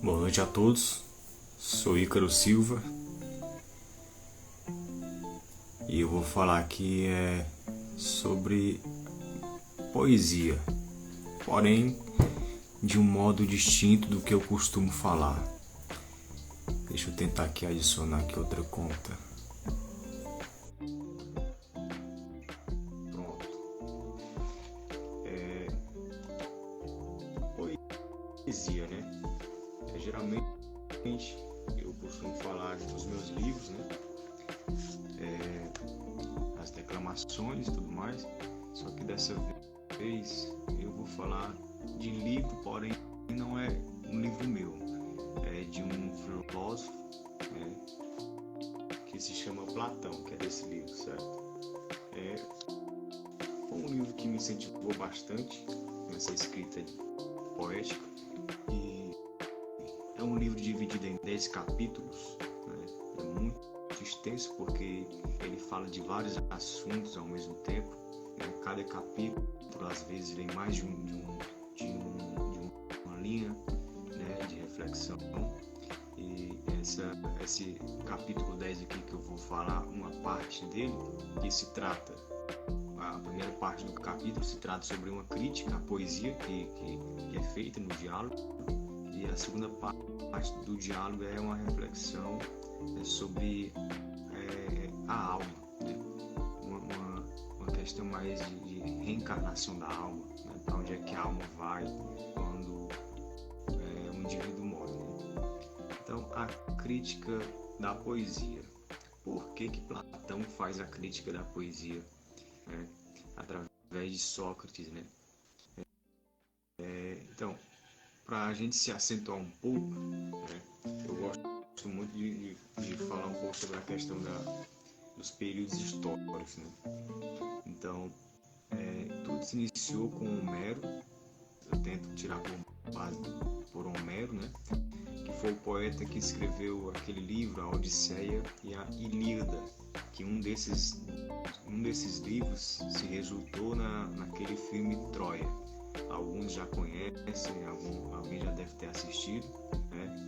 Boa noite a todos, sou Ícaro Silva e eu vou falar aqui sobre poesia, porém de um modo distinto do que eu costumo falar. Deixa eu tentar aqui adicionar aqui outra conta. Pronto. Poesia, né? Geralmente eu costumo falar dos meus livros, né? As declamações e tudo mais, só que dessa vez eu vou falar de livro, porém não é um livro meu, é de um filósofo, né, que se chama Platão, que é desse livro, certo? Foi um livro que me incentivou bastante nessa escrita poética e é um livro dividido em 10 capítulos, né? É muito extenso porque ele fala de vários assuntos ao mesmo tempo, né? Cada capítulo às vezes vem mais de uma linha, né, de reflexão, e esse capítulo 10 aqui que eu vou falar, uma parte dele que se trata, a primeira parte do capítulo se trata sobre uma crítica à poesia que é feita no diálogo, e a segunda parte do diálogo é uma reflexão sobre a alma, né? uma questão mais de reencarnação da alma, né? Para onde é que a alma vai quando o indivíduo morre, né? Então, a crítica da poesia. Por que Platão faz a crítica da poesia, né? Através de Sócrates, né? Então, para a gente se acentuar um pouco, né? Eu gosto muito de falar um pouco sobre a questão dos períodos históricos, né? Então, tudo se iniciou com Homero. Eu tento tirar por base por Homero, né? Que foi o poeta que escreveu aquele livro, a Odisseia e a Ilíada, que um desses livros se resultou naquele filme Troia. Alguns já conhecem, alguém já deve ter assistido, né?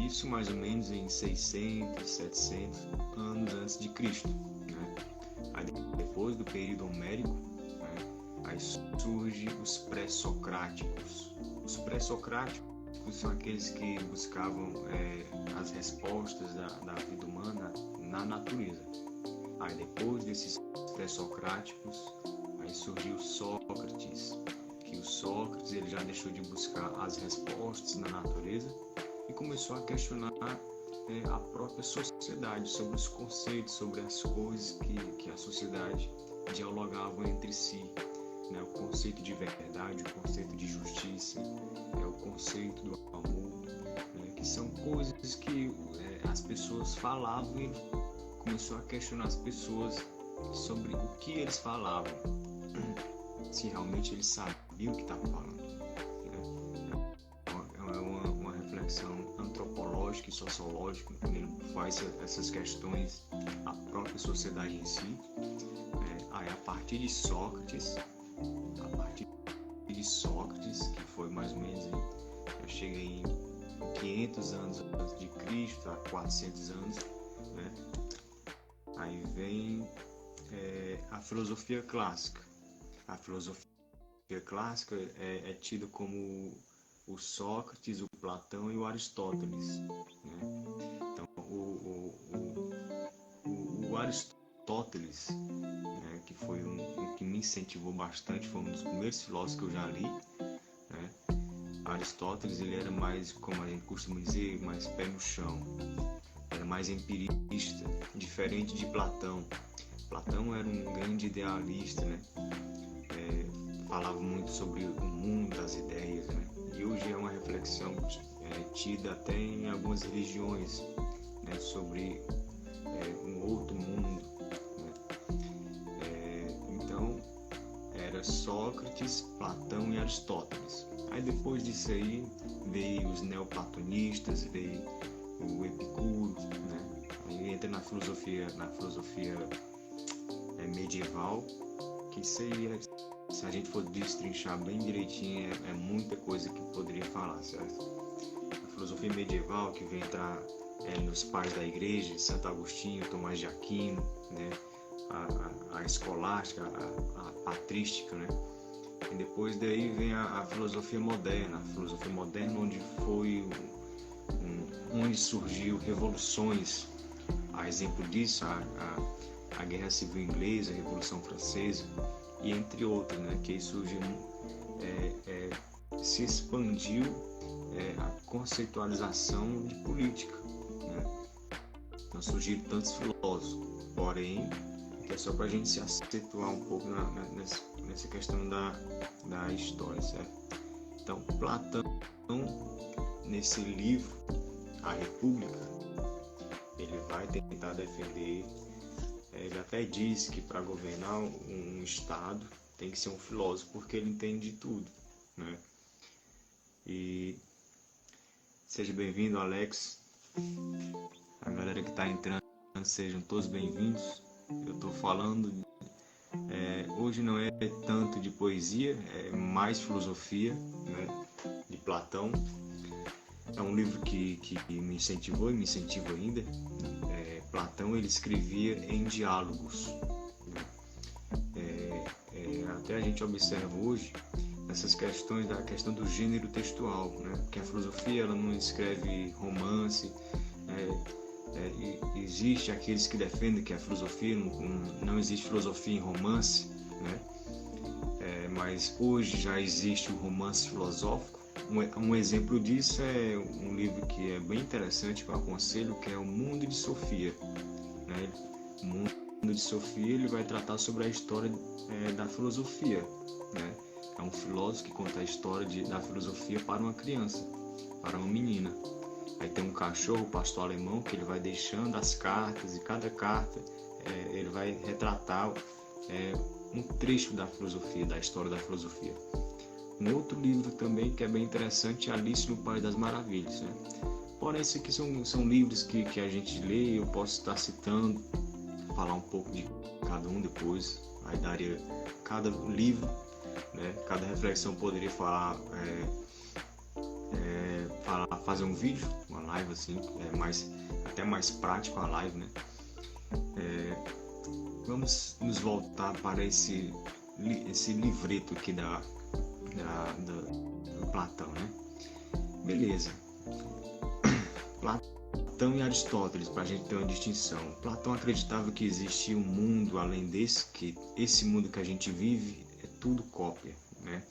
Isso mais ou menos em 600, 700 anos antes de Cristo, né? Aí depois do período homérico, né, aí surge os pré-socráticos. Os pré-socráticos são aqueles que buscavam as respostas da vida humana na natureza. Aí depois desses pré-socráticos, aí surgiu Sócrates, que o Sócrates ele já deixou de buscar as respostas na natureza e começou a questionar a própria sociedade, sobre os conceitos, sobre as coisas que a sociedade dialogava entre si, né? O conceito de verdade, o conceito de justiça, o conceito do amor, né? Que são coisas que as pessoas falavam, e ele começou a questionar as pessoas sobre o que eles falavam, se realmente eles sabiam o que estavam falando, né? É uma reflexão antropológica e sociológica, quando ele faz essas questões à própria sociedade em si. Aí a partir de Sócrates, que foi mais ou menos, eu cheguei em 500 anos antes de Cristo, a 400 anos, né? Aí vem a filosofia clássica. A filosofia clássica é tida como o Sócrates, o Platão e o Aristóteles, né? Então, o Aristóteles, né, que foi um que me incentivou bastante, foi um dos primeiros filósofos que eu já li, né? Aristóteles ele era mais, como a gente costuma dizer, mais pé no chão, era mais empirista, diferente de Platão. Platão era um grande idealista, né? Falava muito sobre o mundo das ideias, né? E hoje é uma reflexão tida até em algumas religiões, né? Sobre um outro mundo, né? Então era Sócrates, Platão e Aristóteles. Aí depois disso aí veio os neoplatonistas, veio o Epicuro, né? Aí entra na filosofia medieval, que isso aí se a gente for destrinchar bem direitinho, é muita coisa que poderia falar, certo? A filosofia medieval, que vem entrar nos pais da igreja, Santo Agostinho, Tomás de Aquino, né? A escolástica, a patrística, né? E depois daí vem a filosofia moderna, onde foi onde surgiu revoluções, a exemplo disso a Guerra Civil Inglesa, a Revolução Francesa e entre outras, né? Que aí surgiu, se expandiu a conceitualização de política, né? Não surgiram tantos filósofos, porém que é só para a gente se situar um pouco nessa questão da história, certo? Então, Platão, nesse livro, A República, ele vai tentar defender, ele até diz que para governar um Estado tem que ser um filósofo, porque ele entende de tudo, né? E seja bem-vindo, Alex. A galera que está entrando, sejam todos bem-vindos. Eu estou falando, hoje não é tanto de poesia, é mais filosofia, né, de Platão. É um livro que me incentivou e me incentiva ainda. Platão, ele escrevia em diálogos, né? Até a gente observa hoje essas questões da questão do gênero textual, né? Porque a filosofia, ela não escreve romance. Existe aqueles que defendem que a filosofia não existe filosofia em romance, né? Mas hoje já existe o romance filosófico. Um exemplo disso é um livro que é bem interessante, que eu aconselho, que é O Mundo de Sofia, né? O Mundo de Sofia, ele vai tratar sobre a história da filosofia, né? É um filósofo que conta a história da filosofia para uma criança, para uma menina. Aí tem um cachorro, o pastor alemão, que ele vai deixando as cartas, e cada carta ele vai retratar um trecho da filosofia, da história da filosofia. Um outro livro também que é bem interessante é Alice no País das Maravilhas, né? Porém, esses aqui são livros que a gente lê, eu posso estar citando, falar um pouco de cada um depois, aí daria cada livro, né? Cada reflexão poderia falar, fazer um vídeo, uma live assim, até mais prático a live, né? Vamos nos voltar para esse livreto aqui do Platão, né? Beleza. Platão e Aristóteles, para a gente ter uma distinção. Platão acreditava que existia um mundo além desse, que esse mundo que a gente vive é tudo cópia, né?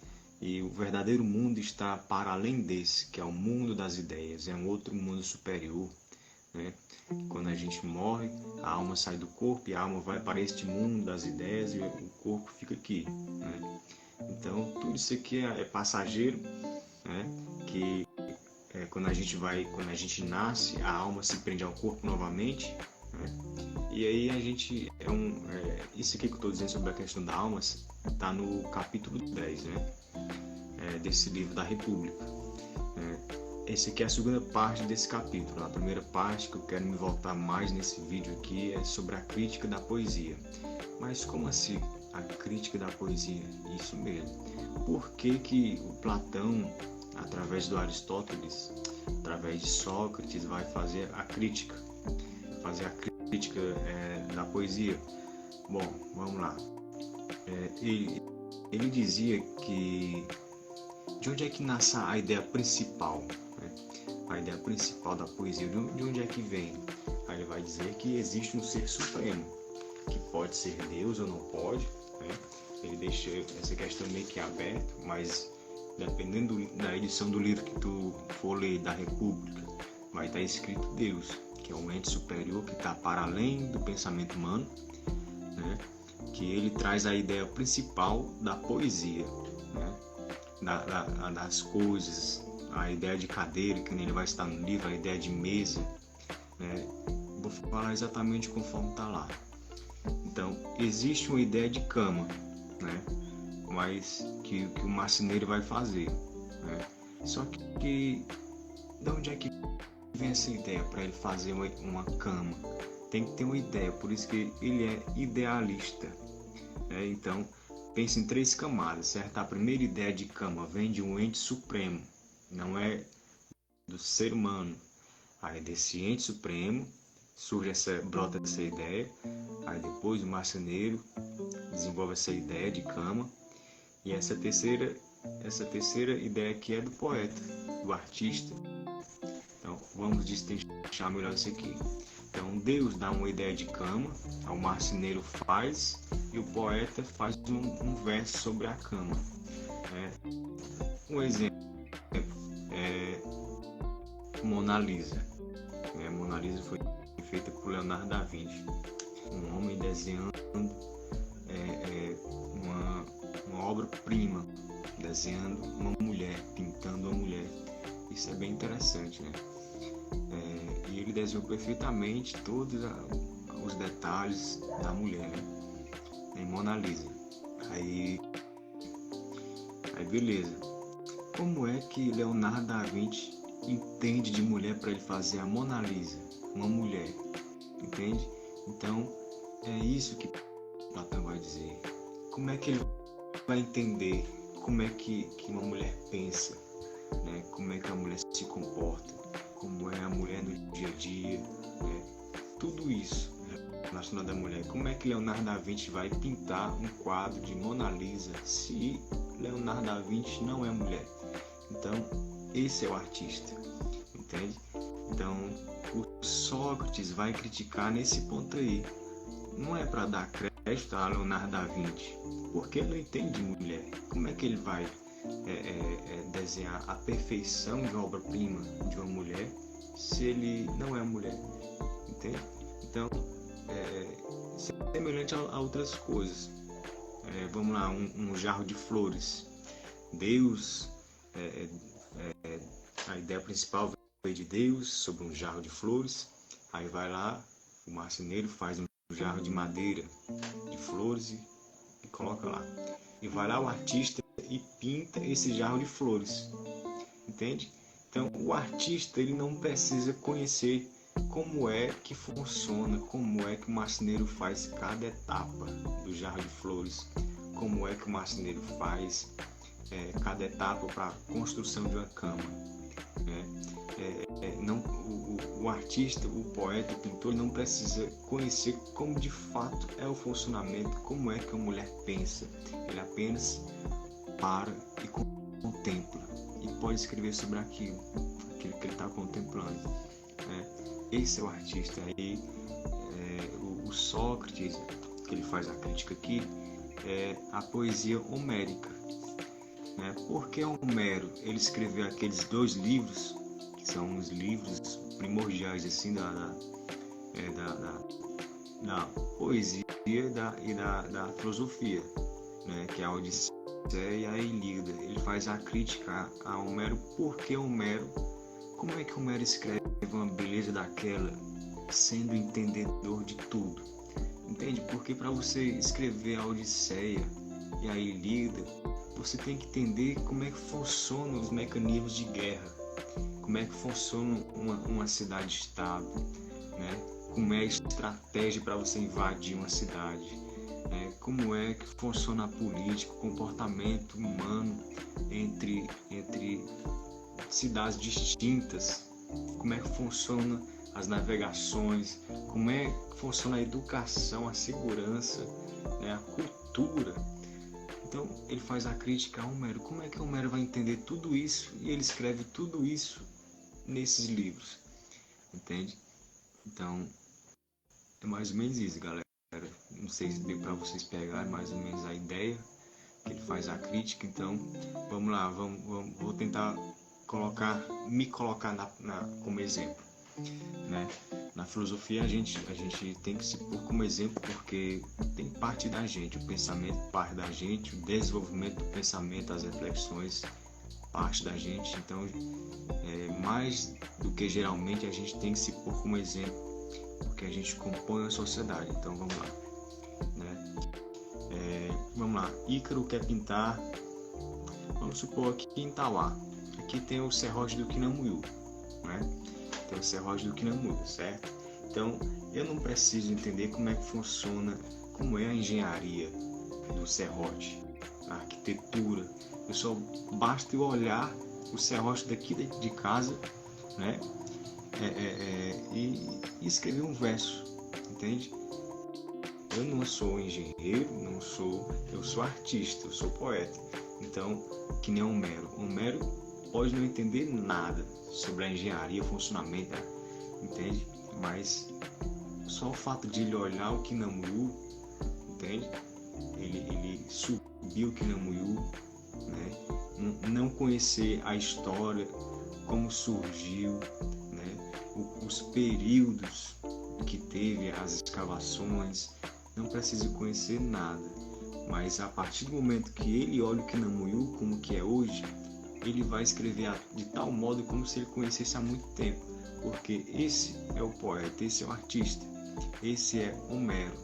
E o verdadeiro mundo está para além desse, que é o mundo das ideias, é um outro mundo superior, né? Quando a gente morre, a alma sai do corpo e a alma vai para este mundo das ideias e o corpo fica aqui, né? Então, tudo isso aqui é passageiro, né? Que quando a gente nasce, a alma se prende ao corpo novamente, né? E aí a gente isso aqui que eu estou dizendo sobre a questão da alma está no capítulo 10, né? Desse livro da República. Esse aqui é a segunda parte desse capítulo. A primeira parte, que eu quero me voltar mais nesse vídeo aqui, é sobre a crítica da poesia. Mas como assim a crítica da poesia? Isso mesmo. Por que o Platão, através do Aristóteles, através de Sócrates, vai fazer a crítica da poesia? Bom, vamos lá. Ele dizia que de onde é que nasce a ideia principal, né? A ideia principal da poesia, de onde é que vem? Aí ele vai dizer que existe um ser supremo, que pode ser Deus ou não pode, né? Ele deixa essa questão meio que aberta, mas dependendo da edição do livro que tu for ler da República, vai estar escrito Deus, que é um ente superior que está para além do pensamento humano, né? Que ele traz a ideia principal da poesia, né? Das coisas, a ideia de cadeira, que ele vai estar no livro, a ideia de mesa, né? Vou falar exatamente conforme está lá. Então, existe uma ideia de cama, né? Mas que o marceneiro vai fazer, né? Só que de onde é que vem essa ideia para ele fazer uma cama? Tem que ter uma ideia, por isso que ele é idealista, né? Então, pensa em 3 camadas, certo? A primeira ideia de cama vem de um ente supremo, não é do ser humano. Aí desse ente supremo brota essa ideia, aí depois o marceneiro desenvolve essa ideia de cama, e essa terceira ideia aqui é do poeta, do artista. Então vamos destrinchar melhor isso aqui. Então Deus dá uma ideia de cama, o marceneiro faz e o poeta faz um verso sobre a cama. Um exemplo é Mona Lisa. Mona Lisa foi feita por Leonardo da Vinci, um homem desenhando uma obra-prima, desenhando uma mulher, pintando uma mulher. Isso é bem interessante, né? E ele desenhou perfeitamente todos os detalhes da mulher, né? Em Mona Lisa. Aí beleza. Como é que Leonardo da Vinci entende de mulher para ele fazer a Mona Lisa? Uma mulher, entende? Então é isso que Platão vai dizer. Como é que ele vai entender como é que uma mulher pensa, né? Como é que a mulher se comporta, como é a mulher no dia a dia, né? Tudo isso relacionado à mulher. Como é que Leonardo da Vinci vai pintar um quadro de Mona Lisa se Leonardo da Vinci não é mulher? Então esse é o artista, entende? Então o Sócrates vai criticar nesse ponto aí. Não é para dar crédito a Leonardo da Vinci, porque ele não entende de mulher. Como é que ele vai desenhar a perfeição de obra-prima de uma mulher se ele não é mulher? Entende? Então, semelhante a outras coisas. Vamos lá, um jarro de flores. Deus, a ideia principal veio de Deus sobre um jarro de flores. Aí vai lá, o marceneiro faz um jarro de madeira, de flores e coloca lá. E vai lá o artista e pinta esse jarro de flores, entende? Então o artista ele não precisa conhecer como é que funciona, como é que o marceneiro faz cada etapa do jarro de flores, como é que o marceneiro faz cada etapa para a construção de uma cama. O artista, o poeta, o pintor não precisa conhecer como de fato é o funcionamento, como é que a mulher pensa. Ele apenas para e contempla e pode escrever sobre aquilo que ele está contemplando. Esse é o artista. Aí o Sócrates, que ele faz a crítica aqui, é a poesia homérica. Por que Homero ele escreveu aqueles 2 livros que são os livros primordiais assim da poesia e da filosofia, né? Que é a Odisseia e a Ilíada. Ele faz a crítica a Homero. Porque Homero, como é que Homero escreve uma beleza daquela sendo entendedor de tudo? Entende? Porque para você escrever a Odisseia e a Ilíada, você tem que entender como é que funcionam os mecanismos de guerra, como é que funciona uma cidade-estado, né? Como é a estratégia para você invadir uma cidade, como é que funciona a política, o comportamento humano entre cidades distintas, como é que funciona as navegações, como é que funciona a educação, a segurança, né? A cultura. Então ele faz a crítica a Homero. Como é que Homero vai entender tudo isso? E ele escreve tudo isso nesses livros, entende? Então é mais ou menos isso, galera. Não sei se deu para vocês pegarem mais ou menos a ideia que ele faz a crítica. Então vamos lá, vou tentar me colocar como exemplo, né? Na filosofia a gente tem que se pôr como exemplo, porque tem parte da gente, o pensamento parte da gente, o desenvolvimento do pensamento, as reflexões parte da gente. Então mais do que geralmente a gente tem que se pôr como exemplo, porque a gente compõe a sociedade. Então vamos lá, né? Vamos lá, Ícaro quer pintar, vamos supor aqui em Itauá. Aqui tem o Serrote do Quinamuiú, né? Tem o Serrote do Quinamuiú, certo? Então eu não preciso entender como é que funciona, como é a engenharia do serrote, a arquitetura. Eu só basta eu olhar o serrote daqui de casa, né? E escrever um verso, entende? Eu não sou engenheiro, eu sou artista, eu sou poeta. Então, que nem Homero. Homero pode não entender nada sobre a engenharia, funcionamento, entende? Mas só o fato de ele olhar o Kinamuyu, entende? Ele subiu o Kinamuyu, né? Não conhecer a história, como surgiu, né? Os períodos que teve as escavações, não precisa conhecer nada, mas a partir do momento que ele olha o Kinamuyu como que é hoje, ele vai escrever de tal modo como se ele conhecesse há muito tempo, porque esse é o poeta, esse é o artista, esse é Homero,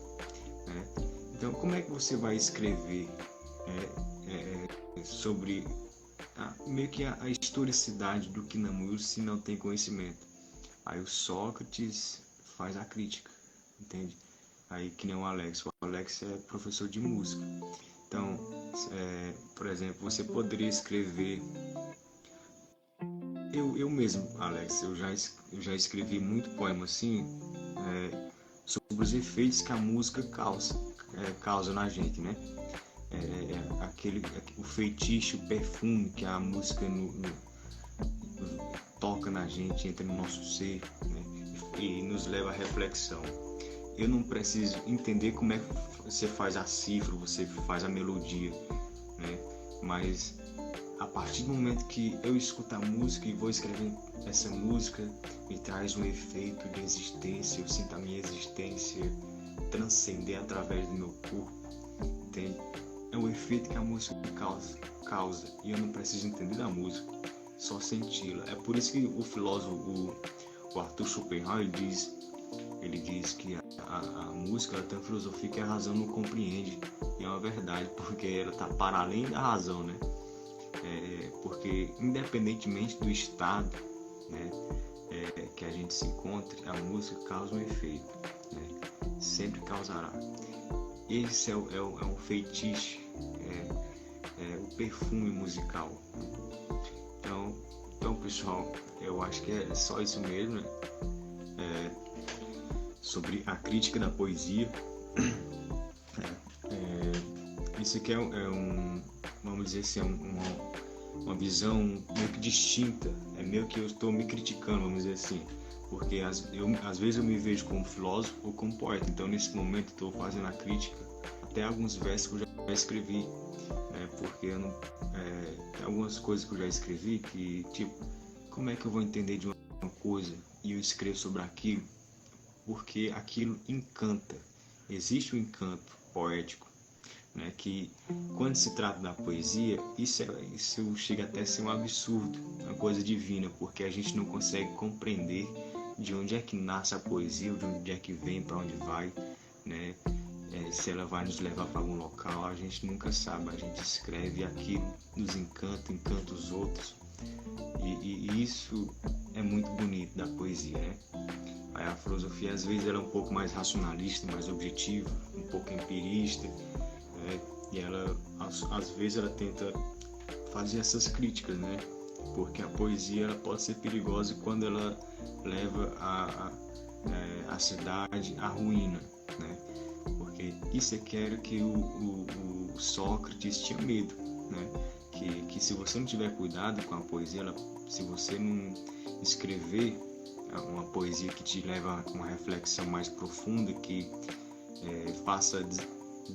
né? Então, como é que você vai escrever sobre meio que a historicidade do Kinamuyu se não tem conhecimento? Aí o Sócrates faz a crítica, entende? Aí que nem o Alex é professor de música. Então, por exemplo, você poderia escrever... Eu mesmo, Alex, eu já escrevi muito poema assim, sobre os efeitos que a música causa na gente, né? O feitiço, o perfume que a música toca na gente, entra no nosso ser, né? E nos leva à reflexão. Eu não preciso entender como é que você faz a cifra, você faz a melodia, né? Mas a partir do momento que eu escuto a música e vou escrever essa música, me traz um efeito de existência, eu sinto a minha existência transcender através do meu corpo, entende? É o efeito que a música causa e eu não preciso entender da música, só senti-la. É por isso que o filósofo, o Arthur Schopenhauer, ele diz que a música ela tem uma filosofia que a razão não compreende, e é uma verdade, porque ela está para além da razão, né? Porque independentemente do estado, né, que a gente se encontre, a música causa um efeito, né? Sempre causará. Esse é um feitiço, o perfume musical. Então pessoal, eu acho que é só isso mesmo, né? Sobre a crítica da poesia. Isso aqui vamos dizer assim, uma visão meio que distinta, é meio que eu estou me criticando, vamos dizer assim, porque às vezes eu me vejo como filósofo ou como poeta, então nesse momento estou fazendo a crítica até alguns versos que eu já escrevi, né? Porque tem algumas coisas que eu já escrevi que, tipo, como é que eu vou entender de uma coisa e eu escrevo sobre aquilo? Porque aquilo encanta, existe um encanto poético, né, que quando se trata da poesia, isso chega até a ser um absurdo, uma coisa divina, porque a gente não consegue compreender de onde é que nasce a poesia, de onde é que vem, para onde vai, né? Se ela vai nos levar para algum local, a gente nunca sabe, a gente escreve aquilo, nos encanta os outros, e isso é muito bonito da poesia, né? A filosofia às vezes ela é um pouco mais racionalista, mais objetiva, um pouco empirista, e ela às vezes ela tenta fazer essas críticas, né? Porque a poesia ela pode ser perigosa quando ela leva a cidade à ruína, né? Porque isso é que era que o Sócrates tinha medo, né? Que se você não tiver cuidado com a poesia, se você não escrever uma poesia que te leva a uma reflexão mais profunda, que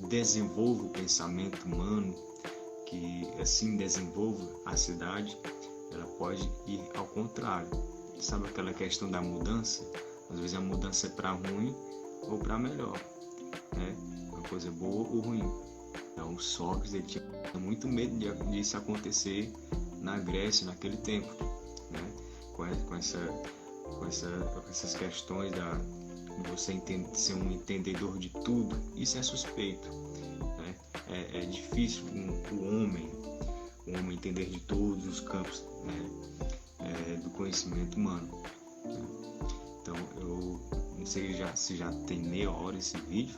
desenvolva o pensamento humano, que assim desenvolva a cidade, ela pode ir ao contrário. Sabe aquela questão da mudança? Às vezes a mudança é para ruim ou para melhor, né? Uma coisa boa ou ruim. Então Sócrates ele tinha muito medo disso acontecer na Grécia naquele tempo, né? Com essas questões de você ser um entendedor de tudo, isso é suspeito, né? É difícil o homem entender de todos os campos, né, do conhecimento humano, né? Então eu não sei se já tem meia hora esse vídeo,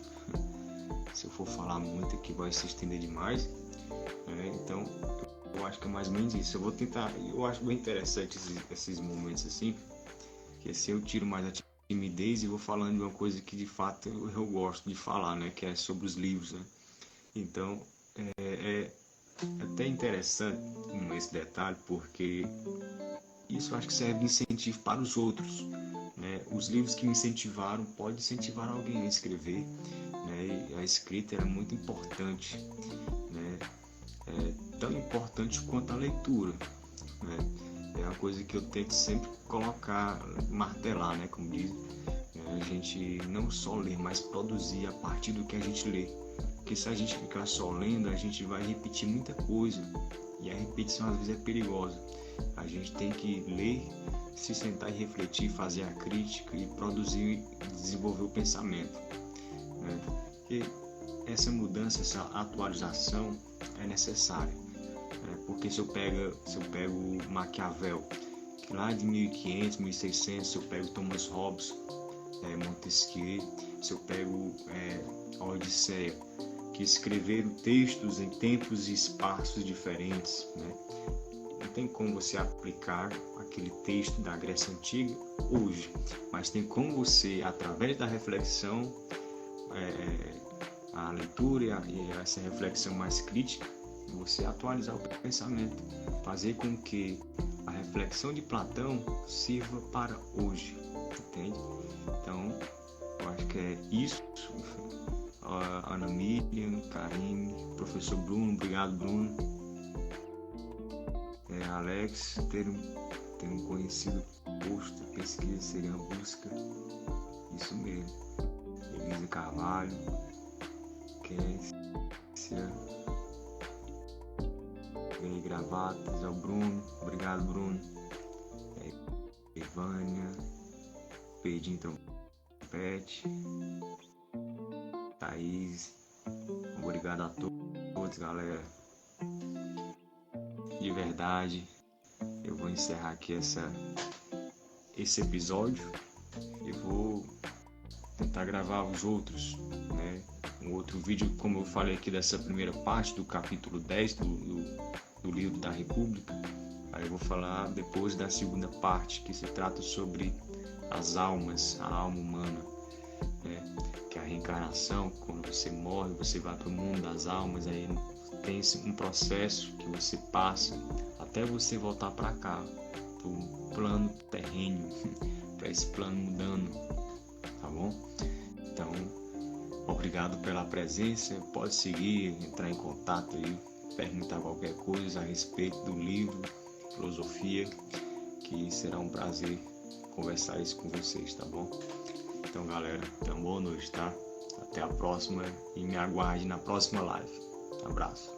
Se eu for falar muito aqui vai se estender demais, né? Então eu acho que é mais ou menos isso. Eu vou tentar, eu acho bem interessante esses momentos assim, que assim eu tiro mais a timidez e vou falando de uma coisa que de fato eu gosto de falar, né? Que é sobre os livros, né? Então é até interessante esse detalhe, porque isso eu acho que serve de incentivo para os outros, né? Os livros que me incentivaram podem incentivar alguém a escrever, né? E a escrita é muito importante, né? É tão importante quanto a leitura, né? É uma coisa que eu tento sempre colocar, martelar, né? Como diz, a gente não só ler, mas produzir a partir do que a gente lê. Porque se a gente ficar só lendo, a gente vai repetir muita coisa. E a repetição às vezes é perigosa. A gente tem que ler, se sentar e refletir, fazer a crítica e produzir, desenvolver o pensamento, né? Porque essa mudança, essa atualização é necessária, né? Porque se eu pego Maquiavel, que lá de 1500, 1600, se eu pego Thomas Hobbes, Montesquieu, se eu pego a Odisseia, que escreveram textos em tempos e espaços diferentes, né? Não tem como você aplicar aquele texto da Grécia Antiga hoje, mas tem como você, através da reflexão, a leitura e essa reflexão mais crítica, você atualizar o pensamento, fazer com que a reflexão de Platão sirva para hoje, entende? Então, eu acho que é isso. Ana Miriam, Karine, professor Bruno, obrigado Bruno. Alex, ter um conhecido posto, pesquisa seria uma busca, isso mesmo. Elisa Carvalho, Kécia, Vem Gravatas, é o Bruno, obrigado Bruno. Ivânia, Pedinho Trompete, Thaís, obrigado a todos, galera. De verdade, eu vou encerrar aqui esse episódio e vou tentar gravar os outros, né? Um outro vídeo, como eu falei aqui dessa primeira parte do capítulo 10 do livro da República. Aí eu vou falar depois da segunda parte, que se trata sobre as almas, a alma humana, né? Que é a reencarnação. Quando você morre, você vai para o mundo das almas, aí tem um processo que você passa até você voltar para cá, para o plano terreno, para esse plano mudando, tá bom? Então, obrigado pela presença. Pode seguir, entrar em contato aí, perguntar qualquer coisa a respeito do livro Filosofia, que será um prazer conversar isso com vocês, tá bom? Então, galera, então boa noite, tá? Até a próxima e me aguarde na próxima live. Abraço.